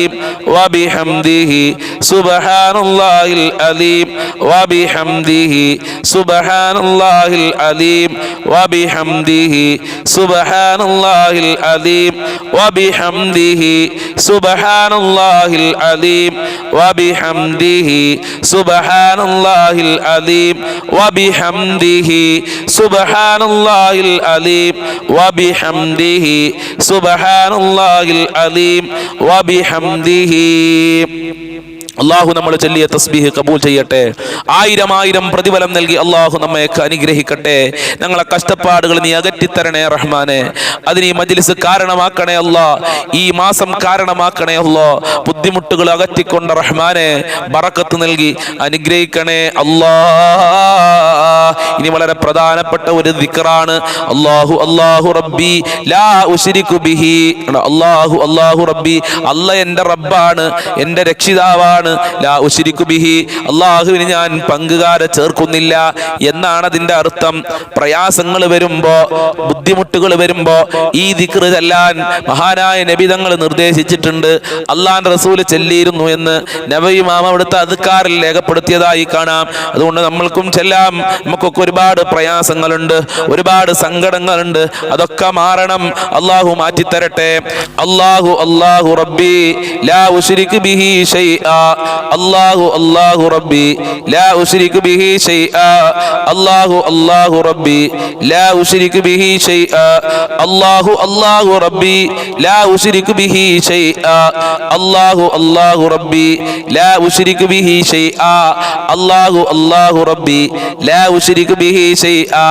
العظيم وبحمده سبحان الله العظيم وبحمده سبحان الله العظيم وبحمده سبحان الله العظيم وبحمده سبحان الله العظيم وبحمده سبحان الله العظيم وبحمده سبحان الله العظيم وبحمده سبحان الله العظيم وبحمده. അള്ളാഹു നമ്മൾ ചൊല്ലിയ തസ്ബീഹ് കബൂൽ ചെയ്യട്ടെ. ആയിരം ആയിരം പ്രതിഫലം നൽകി അള്ളാഹു നമ്മയൊക്കെ അനുഗ്രഹിക്കട്ടെ. ഞങ്ങളെ കഷ്ടപ്പാടുകൾ നീ അകറ്റിത്തരണേ റഹ്മാനെ. അതിന് ഈ മജ്ലിസ് കാരണമാക്കണേ അല്ലാ. ഈ മാസം കാരണമാക്കണേ അല്ലാ. ബുദ്ധിമുട്ടുകൾ അകറ്റിക്കൊണ്ട് റഹ്മാനെ ബറക്കത്ത് നൽകി അനുഗ്രഹിക്കണേ അല്ലാ. ഇനി വളരെ പ്രധാനപ്പെട്ട ഒരു ദിക്റാണ്. അല്ലാഹു അല്ലാഹു റബ്ബി ലാ ഉശ്രികു ബിഹി. അല്ലാഹു അല്ലാഹു റബ്ബി, അല്ല എൻ്റെ റബ്ബാണ്, എൻ്റെ രക്ഷിതാവാണ്. ലാ ഉശ്രികു ബിഹി, അല്ലാഹുവിന് ഞാൻ പങ്കുകാരെ ചേർക്കുന്നില്ല എന്നാണ് അതിന്റെ അർത്ഥം. പ്രയാസങ്ങൾ വരുമ്പോ, ബുദ്ധിമുട്ടുകൾ വരുമ്പോ ഈ ദിക്ർ ചൊല്ലാൻ മഹാനായ നബി തങ്ങൾ നിർദ്ദേശിച്ചിട്ടുണ്ട്. അല്ലാഹുവിന്റെ റസൂൽ ചൊല്ലിയിരുന്നു എന്ന് നബി ഇമാം അവിടുത്തെ അദ്കാറിൽ രേഖപ്പെടുത്തിയതായി കാണാം. അതുകൊണ്ട് നമ്മൾക്കും ചെല്ലാം. നമുക്കൊക്കെ ഒരുപാട് പ്രയാസങ്ങളുണ്ട്, ഒരുപാട് സങ്കടങ്ങളുണ്ട്. അതൊക്കെ മാറണം. അല്ലാഹു മാറ്റിത്തരട്ടെ. അല്ലാഹു അല്ലാഹു റബ്ബി ലാ ഉശ്രികു ബിഹി ഷൈആ. അല്ലാഹു അല്ലാഹു റബ്ബി ലാ ഉശ്രികു ബിഹി ഷൈആ. അല്ലാഹു അല്ലാഹു റബ്ബി ലാ ഉശ്രികു ബിഹി ഷൈആ. അല്ലാഹു അല്ലാഹു റബ്ബി ലാ ഉശ്രികു ബിഹി ഷൈആ. അല്ലാഹു അല്ലാഹു റബ്ബി ലാ ഉശ്രികു ബിഹി ഷൈആ. അല്ലാഹു അല്ലാഹു റബ്ബി ലാ ഉശ്രികു ബിഹി ഷൈആ.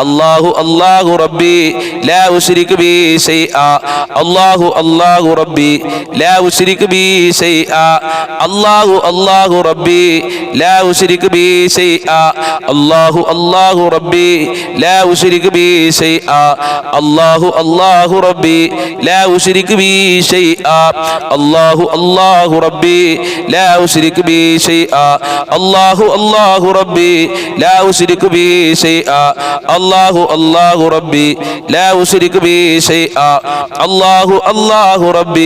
അല്ലാഹു അല്ലാഹു റബ്ബി ലാ ഉശ്രികു ബിഹി ഷൈആ. അല്ലാഹു അല്ലാഹു റബ്ബി ലാ ഉശ്രികു ബിഹി ഷൈആ. അല്ലാഹു അല്ലാഹു റബ്ബി ലാ ഉശ്രികു ബിഹി ഷൈആ. അല്ലാഹു അല്ലാഹു റബ്ബി ലാ ഉശ്രികു ബിഹി ഷൈആ. അല്ലാഹു അല്ലാഹു റബ്ബി ലാ ഉശ്രികു ബിഹി ഷൈആ. അല്ലാഹു അല്ലാഹു റബ്ബി ലാ ഉശ്രികു ബിഹി ഷൈആ. അല്ലാഹു അല്ലാഹു റബ്ബി ലാ ഉശ്രികു ബിഹി ഷൈആ. അല്ലാഹു അല്ലാഹു റബ്ബി ലാ ഉശ്രികു ബിഹി ഷൈആ. അല്ലാഹു അല്ലാഹു റബ്ബി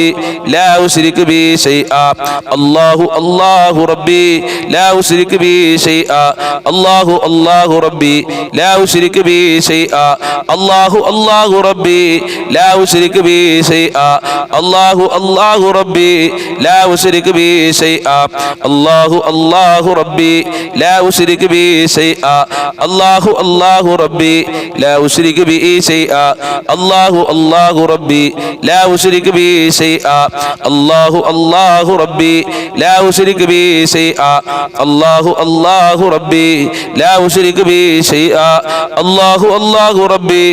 ലാ ഉശ്രികു ബിഹി ഷൈആ. അല്ലാഹു അല്ലാഹു റബ്ബി ലാ ഉശ്രികു ബിഹി ഷൈആ. അല്ലാഹു അല്ലാഹു റബ്ബി ലാ ഉശ്രികു ബിഹി ഷൈആ. അല്ലാഹു അല്ലാഹു റബ്ബി ലാ ഉശ്രികു ബിഹി ഷൈആ. അല്ലാഹു അല്ലാഹു റബ്ബി ലാ ഉശ്രികു ബിഹി ഷൈആ. അല്ലാഹു അല്ലാഹു റബ്ബി ലാ ഉശ്രികു ബിഹി ഷൈആ. അല്ലാഹു അല്ലാഹു റബ്ബി ലാ ഉശ്രികു ബിഹി ഷൈആ. അല്ലാഹു അല്ലാഹു റബ്ബി ലാ ഉശ്രികു ബിഹി ഷൈആ. അല്ലാഹു അല്ലാഹു റബ്ബി ലാ ഉശ്രികു ബിഹി ഷൈആ. അല്ലാഹു അല്ലാഹു റബ്ബി ലാ ഉശ്രികു ബിഹി ഷൈആ. അല്ലാഹു അല്ലാഹു റബ്ബി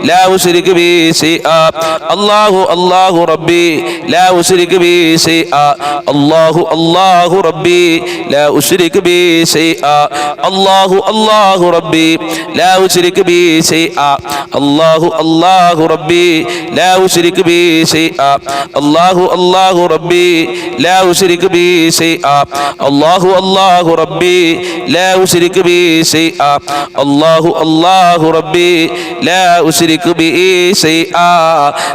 ലാ ഉശ്രികു ബിഹി ഷൈആ. അല്ലാഹു അല്ലാഹു റബ്ബി ലാ ഉശ്രികു ബിഹി ഷൈആ. അല്ലാഹു അല്ലാഹു റബ്ബി ലാ ഉശ്രികു ബിഹി ഷൈആ. അല്ലാഹു അല്ലാഹു റബ്ബി ലാ ഉശ്രികു ബിഹി ഷൈആ. അല്ലാഹു അല്ലാഹു റബ്ബി ലാ ഉശ്രികു ബിഹി ഷൈആ. അല്ലാഹു അല്ലാഹു റബ്ബി ലാ ഉശ്രികു ബിഹി ഷൈആ. അല്ലാഹു അല്ലാഹു റബ്ബി ലാ ഉശ്രികു ബിഹി ഷൈആ. അല്ലാഹു അല്ലാഹു റബ്ബി ലാ ഉശ്രികു ബിഹി ഷൈആ.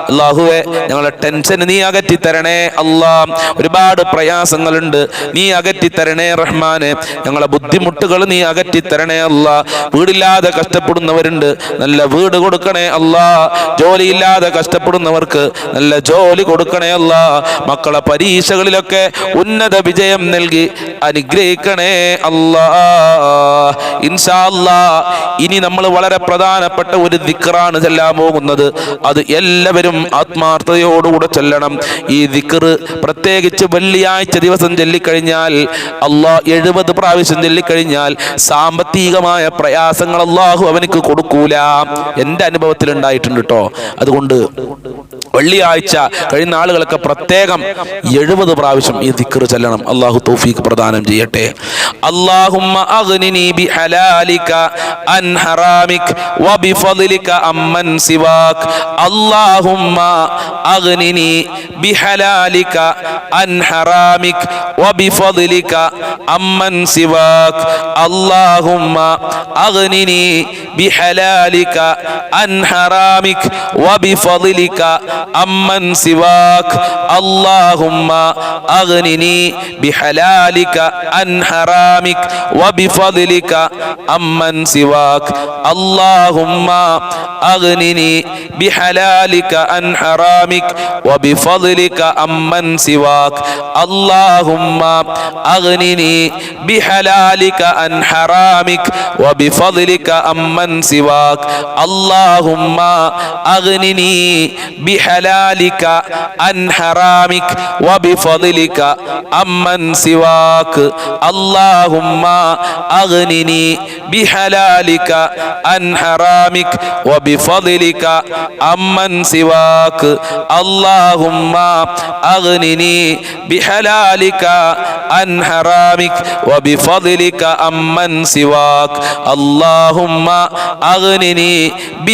അല്ലാഹുവേ, ഞങ്ങളുടെ ടെൻഷൻ നീ അകറ്റി തരണേ അല്ലാ. ഒരുപാട് പ്രയാസങ്ങളുണ്ട്, നീ അകറ്റി തരണേ റഹ്മാനെ. ഞങ്ങളെ ബുദ്ധിമുട്ടുകൾ നീ അകറ്റി തരണേ അല്ലാ. വീടില്ലാതെ കഷ്ടപ്പെടുന്നവരുണ്ട്, നല്ല വീട് കൊടുക്കണേ അല്ലാ. ജോലിയില്ലാതെ കഷ്ടപ്പെടുന്നവർക്ക് നല്ല ജോലി കൊടുക്കണേ അല്ലാ. മക്കളെ പരീക്ഷകളിലൊക്കെ ഉന്നത വിജയം നൽകി അനുഗ്രഹിക്കണേ അല്ലാ. ഇൻഷാ അല്ലാ, ഇനി നമ്മൾ വളരെ പ്രധാനപ്പെട്ട ഒരു ദിക്റാണ് ചൊല്ലാൻ പോകുന്നത്. അത് എല്ലാവരും ആത്മാർത്ഥതയോടുകൂടെ ചൊല്ലണം. ഈ ദിക്ർ പ്രത്യേകിച്ച് വെള്ളിയാഴ്ച ദിവസം ചൊല്ലിക്കഴിഞ്ഞാൽ, അല്ലാഹ് 70 പ്രാവശ്യം ചൊല്ലിക്കഴിഞ്ഞാൽ സാമ്പത്തികമായ പ്രയാസങ്ങൾ അല്ലാഹു അവനക്ക് കൊടുക്കൂല. എൻ്റെ അനുഭവത്തിൽ ഉണ്ടായിട്ടുണ്ട് കേട്ടോ. അതുകൊണ്ട് വെള്ളിയാഴ്ച കഴിയുന്ന ആളുകളൊക്കെ പ്രത്യേകം 70 പ്രാവശ്യം ഈ ദിക്ർ ചൊല്ലണം. അല്ലാഹു തൗഫീഖ് പ്രദാനം ചെയ്യട്ടെ. അല്ലാഹുമ്മ അഗ്നിനി ബിഹലാലിക അൻ ഹറാമിക വബിഫദ്ലിക അമ്മൻ സിവാക്. അല്ലാഹുമ്മ അഗ്നിനി ബിഹലാലിക അൻ ഹറാമിക വബിഫദ്ലിക അമ്മൻ സിവാക്. അല്ലാഹുമ്മ അഗ്നിനി بحلالك عن حرامك وبفضلك عمن سواك اللهم أغنني بحلالك عن حرامك وبفضلك عمن سواك اللهم أغنني بحلالك عن حرامك وبفضلك عمن سواك اللهم أغنني بحلالك عن حرامك وبفضلك عمن سواك اللهم أغنني بحلالك عن حرامك وبفضلك عمن سواك اللهم أغنني بحلالك عن حرامك وبفضلك عمن سواك اللهم أغنني بحلالك عن حرامك وبفضلك عمن سواك اللهم أغنني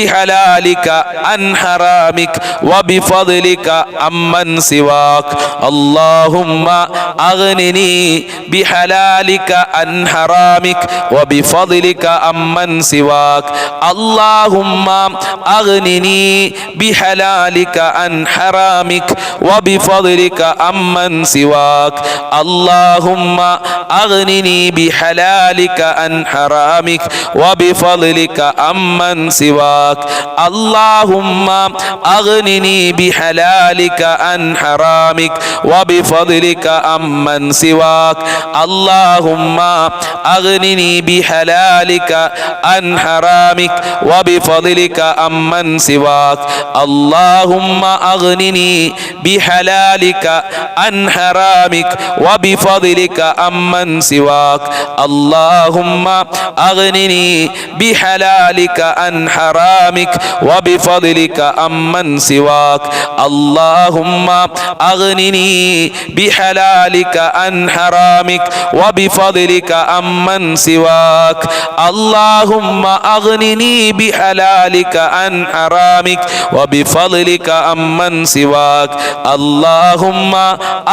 بحلالك عن حرامك وبفضلك عمن سواك اللهم أغنني بحلالك عن حرامك وبفضلك عمن سواك اللهم أغنني بحلالك عن حرامك وبفضلك عمن سواك اللهم أغنني بحلالك عن حرامك وبفضلك عمن سواك اللهم أغنني بحلالك عن حرامك وبفضلك عمن سواك اللهم أغنني بحلالك عن حرامك وبفضلك عمن سواك اللهم أغنني بحلالك عن حرامك وبفضلك عمن سواك اللهم أغنني بحلالك عن حرامك وبفضلك عمن سواك اللهم أغنني بحلالك عن حرامك وبفضلك عمن سواك اللهم أغنني بحلالك عن حرامك وبفضلك عمن سواك اللهم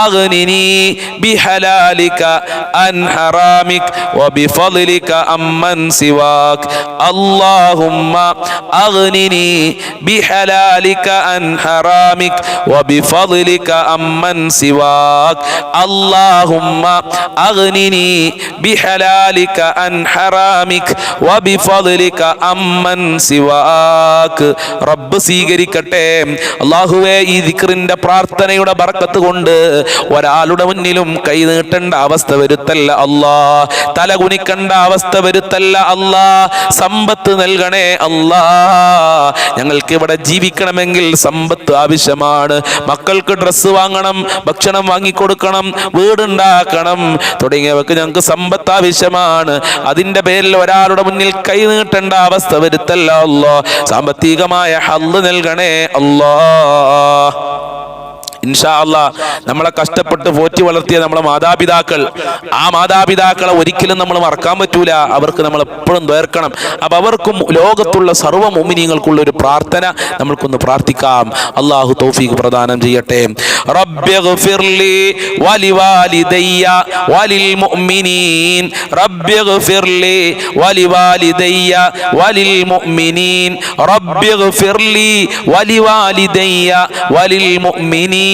أغنني بحلالك عن حرامك وبفضلك عمن سواك اللهم أغنني بحلالك عن حرامك وبفضلك عمن سواك اللهم أغنني بحلالك عن حرامك وبفضلك عمن سواك റബ്ബ് സ്വീകരിക്കട്ടെ. അല്ലാഹുവേ, ഈ ദിക്റിന്റെ പ്രാർത്ഥനയുടെ ബർക്കത്ത് കൊണ്ട് ഒരാളുടെ മുന്നിലും കൈ നീട്ടേണ്ട അവസ്ഥ വരുത്തല്ല അല്ലാ, തല കുനിക്കേണ്ട അവസ്ഥ വരുത്തല്ല അല്ലാ, സമ്പത്ത് നൽകണേ അല്ലാ. ഞങ്ങൾക്ക് ഇവിടെ ജീവിക്കണമെങ്കിൽ സമ്പത്ത് ആവശ്യമാണ്. മക്കൾക്ക് ഡ്രസ്സ് വാങ്ങണം, ഭക്ഷണം വാങ്ങിക്കൊടുക്കണം, വീടുണ്ടാക്കണം തുടങ്ങിയവർക്ക് ഞങ്ങൾക്ക് സമ്പത്ത് ആവശ്യമാണ്. അതിൻ്റെ പേരിൽ ഒരാളുടെ മുന്നിൽ കൈ നീട്ടേണ്ട അവസ്ഥ വരുത്തല്ല അല്ലാ. സാമ്പത്തികമായ ഹല്ല് നൽകണേ അല്ലാ. ഇൻഷാ അല്ലാഹ് നമ്മളെ കഷ്ടപ്പെട്ട് പോറ്റി വളർത്തിയ നമ്മളെ മാതാപിതാക്കൾ, ആ മാതാപിതാക്കളെ ഒരിക്കലും നമ്മൾ മറക്കാൻ പറ്റൂല. അവർക്ക് നമ്മൾ എപ്പോഴും ദ്വേർക്കണം. അപ്പം അവർക്കും ലോകത്തുള്ള സർവ്വ മുഅ്മിനീങ്ങൾക്കുള്ള ഒരു പ്രാർത്ഥന നമ്മൾക്കൊന്ന് പ്രാർത്ഥിക്കാം. അല്ലാഹു തൗഫീഖ് പ്രദാനം ചെയ്യട്ടെ. റബ്ബിഗ്ഫിർലി വലിവാലിദയ്യ വലിൽ മുഅ്മിനീൻ, റബ്ബിഗ്ഫിർലി വലിവാലിദയ്യ വലിൽ മുഅ്മിനീൻ, റബ്ബിഗ്ഫിർലി വലിവാലിദയ്യ വലിൽ മുഅ്മിനീൻ,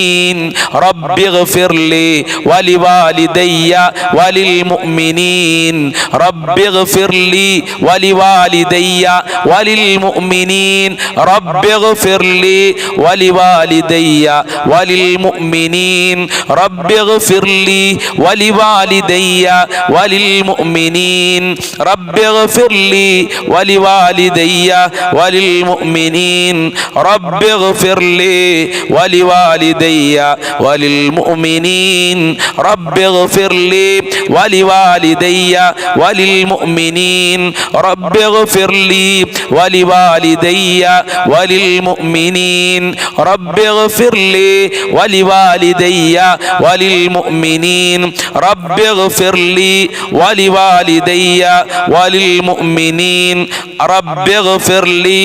رب اغفر لي ولوالدي وللمؤمنين، رب اغفر لي ولوالدي وللمؤمنين، رب اغفر لي ولوالدي وللمؤمنين، رب اغفر لي ولوالدي وللمؤمنين، رب اغفر لي ولوالدي وللمؤمنين، رب اغفر لي ولوالدي وللمؤمنين، رب اغفر لي ولوالدي وللمؤمنين، رب اغفر لي ولوالدي وللمؤمنين، رب اغفر لي ولوالدي وللمؤمنين، رب اغفر لي ولوالدي وللمؤمنين، رب اغفر لي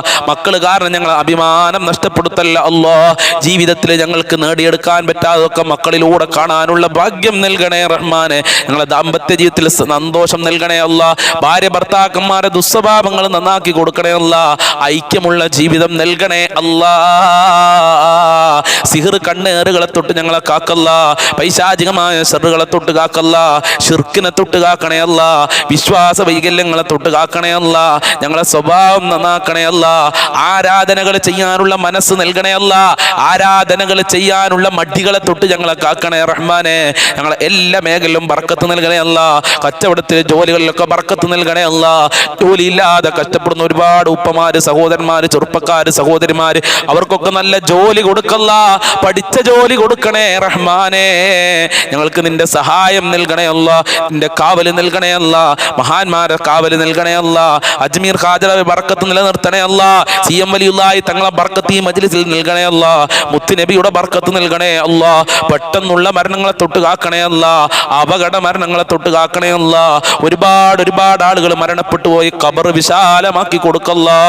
മക്കൾ കാരണം ഞങ്ങൾ അഭിമാനം നഷ്ടപ്പെടുത്തല്ല അല്ലാ. ജീവിതത്തിൽ ഞങ്ങൾക്ക് നേടിയെടുക്കാൻ പറ്റാതൊക്കെ മക്കളിലൂടെ കാണാനുള്ള ഭാഗ്യം നൽകണേ റഹ്മാനെ. ഞങ്ങളെ ദാമ്പത്യ ജീവിതത്തിൽ സന്തോഷം നൽകണേ അല്ലാ. ഭാര്യ ഭർത്താക്കന്മാരെ ദുസ്വഭാവങ്ങൾ നന്നാക്കി കൊടുക്കണേ അല്ലാ. ഐക്യമുള്ള ജീവിതം നൽകണേ അല്ലാ. സിഹർ കണ്ണേറുകളെ തൊട്ട് ഞങ്ങളെ കാക്കല്ല. പൈശാചികമായ ശറുകളെ തൊട്ട് കാക്കല്ല. ഷിർക്കിനെ തൊട്ട് കാക്കണേ അല്ലാ. വിശ്വാസ വൈകല്യങ്ങളെ തൊട്ട് കാക്കണേ അല്ലാ. ഞങ്ങളെ സ്വഭാവം നന്നാക്കണേ അല്ലാ. ആരാധനകൾ ചെയ്യാനുള്ള മനസ്സ് നൽകണേ അല്ലാ. ആരാധനകൾ ചെയ്യാനുള്ള മടികളെ തൊട്ട് ഞങ്ങളെ കാക്കണേ റഹ്മാനെ. ഞങ്ങളെ എല്ലാ മേഖലയിലും ബർക്കത്ത് നൽകണേ അല്ലാ. കച്ചവടത്തിലെ ജോലികളിലൊക്കെ ബർക്കത്ത് നൽകണേ അല്ലാ. ജോലിയില്ലാതെ കഷ്ടപ്പെടുന്ന ഒരുപാട് ഉപ്പമാര്, സഹോദരന്മാര്, ചെറുപ്പക്കാര്, സഹോദരിമാര്, അവർക്കൊക്കെ നല്ല ജോലി കൊടുക്കല്ല. പഠിച്ച ജോലി കൊടുക്കണേ റഹ്മാനെ. ഞങ്ങൾക്ക് നിന്റെ സഹായം നൽകണേ അല്ലാ. നിന്റെ കാവല് നൽകണേ അല്ലാ. മഹാന്മാരെ കാവല് നൽകണേ അല്ലാ. അജ്മീർ ഹാജറ ബർക്കത്ത് നിലനിർത്തണേ അല്ലാ. CM വലിയുള്ളായി തങ്ങളെ ബർക്കത്ത് ഈ മജ്ലിസിൽ നൽകണേ അല്ലാ. മുത്തുനബിയുടെ ബർക്കത്ത് നൽകണേ അല്ലാ. പെട്ടെന്നുള്ള മരണങ്ങളെ തൊട്ട് കാക്കണേ അല്ലാ. അപകട മരണങ്ങളെ തൊട്ട് കാക്കണേ അല്ലാ. ഒരുപാട് ആളുകൾ മരണപ്പെട്ടു പോയി. ഖബർ വിശാലമാക്കി കൊടുക്കല്ലാ.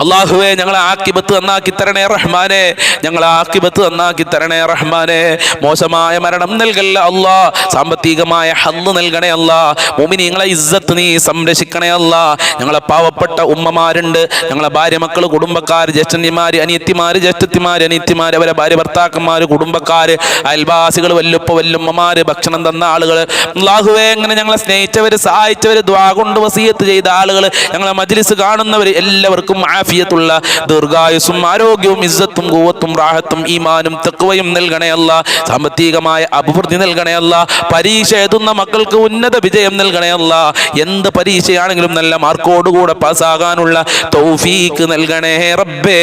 അല്ലാഹുവേ, ഞങ്ങളെ ആക്കിബത്ത് നന്നാക്കി തരണേ റഹ്മാനെ. ഞങ്ങളെ ആക്കിബത്ത് നന്നാക്കി തരണേ റഹ്മാനെ. മോശമായ മരണം നൽകല്ല അല്ലാ. സാമ്പത്തികമായ ഹല്ല് നൽകണേ അല്ലാ. മുഅ്മിനീങ്ങളെ ഇസ്സത്ത് നീ സംരക്ഷിക്കണേ അല്ലാ. ഞങ്ങളെ പാവപ്പെട്ട ഉമ്മമാരുണ്ട്, ഞങ്ങളെ ഭാര്യ മക്കള്, കുടുംബക്കാർ, ജ്യേഷ്ഠന്മാര്, അനിയത്തിമാര്, ജ്യേഷ്ഠത്തിമാര്, അനിയത്തിമാര്, അവരെ ഭാര്യ ഭർത്താക്കന്മാര്, കുടുംബക്കാര്, അയൽവാസികൾ, വല്ലുപ്പ വല്ലുമ്മമാര്, ഭക്ഷണം തന്ന ആളുകൾ, അല്ലാഹുവേ, അങ്ങനെ ഞങ്ങളെ സ്നേഹിച്ചവര്, സഹായിച്ചവര്, ദുആ കൊണ്ട് വസിയത്ത് ചെയ്ത ആളുകൾ, ഞങ്ങളെ മജ്ലിസ് കാണുന്നവര് എല്ലാവർക്കും ആഫിയത്തുള്ള ദീർഘായുസ്സും ആരോഗ്യവും ഇസ്സത്തും ഖുവത്തും റാഹത്തും ഈമാനും തഖ്വയും നൽകണേ അല്ലാ. സാമ്പത്തികമായ അഭിവൃദ്ധി നൽകണേ അല്ലാ. പരീക്ഷ എഴുതുന്ന മക്കൾക്ക് ഉന്നത വിജയം നൽകണേ അല്ലാ. എന്ത് പരീക്ഷയാണെങ്കിലും നല്ല മാർക്കോടുകൂടെ പാസ്സാകാനുള്ള തൗഫീക്ക് നൽകണേ റബ്ബേ.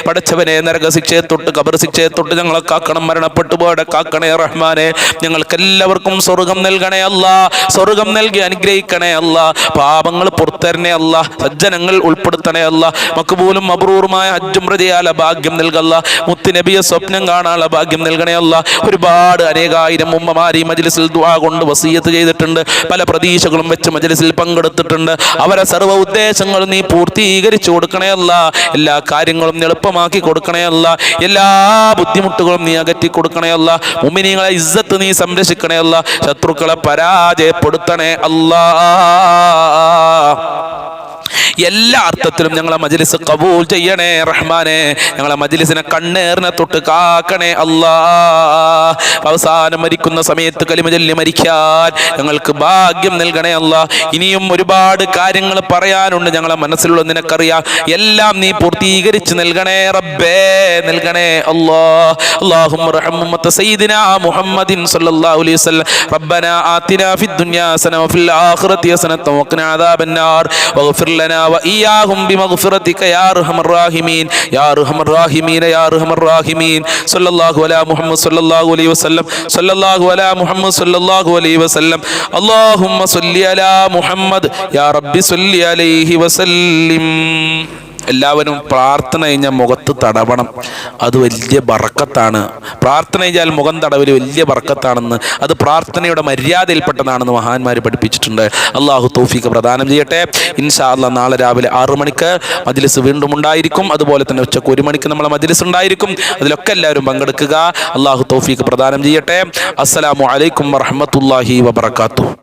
പടച്ചവനെ, നരകശിക്ഷയെ തൊട്ട് ഖബർ ശിക്ഷയെ തൊട്ട് ഞങ്ങളെ കാക്കണം. മരണപ്പെട്ടു പോടെ കാക്കണേ റഹ്മാനെ. ഞങ്ങൾക്കെല്ലാവർക്കും സ്വർഗം നൽകണേ അല്ലാ. സ്വർഗം നൽകി അനുഗ്രഹിക്കണേ അല്ലാ. പാപങ്ങൾ പുറത്തരണേ അല്ലാ. സജ്ജനങ്ങൾ ഉൾപ്പെടുത്തണേ അല്ലാ. മഖ്ബൂലും മബ്റൂറുമായ ഹജ്ജും ചെയ്യാനുള്ള ഭാഗ്യം നൽകല്ല. മുത്തുനബിയെ സ്വപ്നം കാണാനുള്ള ഭാഗ്യം നൽകണേ അല്ലാ. ഒരുപാട് അനേകായിരം ഉമ്മമാര് ഈ മജ്ലിസിൽ ദുആ കൊണ്ട് വസിയത്ത് ചെയ്തിട്ടുണ്ട്. പല പ്രതീക്ഷകളും വെച്ച് മജ്ലിസിൽ പങ്കെടുത്തിട്ടുണ്ട്. അവരെ സർവ്വ ഉദ്ദേശങ്ങളും നീ പൂർത്തീകരിച്ചു കൊടുക്കണേ അല്ലാ. എല്ലാ കാര്യങ്ങളും എളുപ്പമാക്കി കൊടുക്കണേ അല്ലാ. എല്ലാ ബുദ്ധിമുട്ടുകളും നീ അകറ്റി കൊടുക്കണേ അല്ലാ. മുഅ്മിനീങ്ങളെ ഇസ്സത്ത് നീ സംരക്ഷിക്കണേ അല്ലാ. ശത്രുക്കളെ പരാജയപ്പെടുത്തണേ അല്ലാ. എല്ലാ അർത്ഥത്തിലും ഞങ്ങളെ മജ്ലിസ് ഖബൂൽ ചെയ്യണേ റഹ്മാനെ. ഞങ്ങളെ മജ്ലിസിനെ കണ്ണേറിനെ തൊട്ട് കാക്കണേ അല്ലാ. അവസാനം മരിക്കുന്ന സമയത്ത് കലിമ ചൊല്ലി മരിക്കാൻ ഞങ്ങൾക്ക് ഭാഗ്യം നൽകണേ അല്ലാ. ഇനിയും ഒരുപാട് കാര്യങ്ങൾ പറയാനുണ്ട്. ഞങ്ങളെ മനസ്സിലുള്ള നിനക്കറിയാം. എല്ലാം നീ പൂർത്തീകരിച്ച് നൽകണേ റബ്ബേ, നൽകണേ അല്ലാ. അല്ലാഹുമ്മ റഹ്മ ഉമ്മത സയ്യിദിനാ മുഹമ്മദിൻ സ്വല്ലല്ലാഹു അലൈഹി വസല്ലം. റബ്ബനാ ആതിനാ ഫിദ് ദുനിയാ ഹസന വഫിൽ ആഖിറതി ഹസനത വഖിനാ അദാബന്നാർ വഗ്ഫിർ ലനാ وإياهم بمغفرتك يا أرحم الراحمين يا أرحم الراحمين يا أرحم الراحمين صلى الله على محمد صلى الله عليه وسلم صلى الله على محمد صلى الله عليه وسلم اللهم صل على محمد يا رب صل عليه وسلم. എല്ലാവരും പ്രാർത്ഥന കഴിഞ്ഞാൽ മുഖത്ത് തടവണം. അത് വലിയ ബർക്കത്താണ്. പ്രാർത്ഥന കഴിഞ്ഞാൽ മുഖം തടവൽ വലിയ ബർക്കത്താണെന്ന്, അത് പ്രാർത്ഥനയുടെ മര്യാദയിൽപ്പെട്ടതാണെന്ന് മഹാന്മാർ പഠിപ്പിച്ചിട്ടുണ്ട്. അള്ളാഹു തൗഫീഖ് പ്രദാനം ചെയ്യട്ടെ. ഇൻഷാ അല്ലാഹ് നാളെ രാവിലെ 6 മണിക്ക് മജ്ലിസ് വീണ്ടും ഉണ്ടായിരിക്കും. അതുപോലെ തന്നെ ഉച്ചക്ക് 1 മണിക്ക് നമ്മളെ മജ്ലിസ് ഉണ്ടായിരിക്കും. അതിലൊക്കെ എല്ലാവരും പങ്കെടുക്കുക. അള്ളാഹു തൗഫീഖ് പ്രദാനം ചെയ്യട്ടെ. അസ്സലാമു അലൈക്കും വറഹ്മത്തുള്ളാഹി വബറകാതുഹു.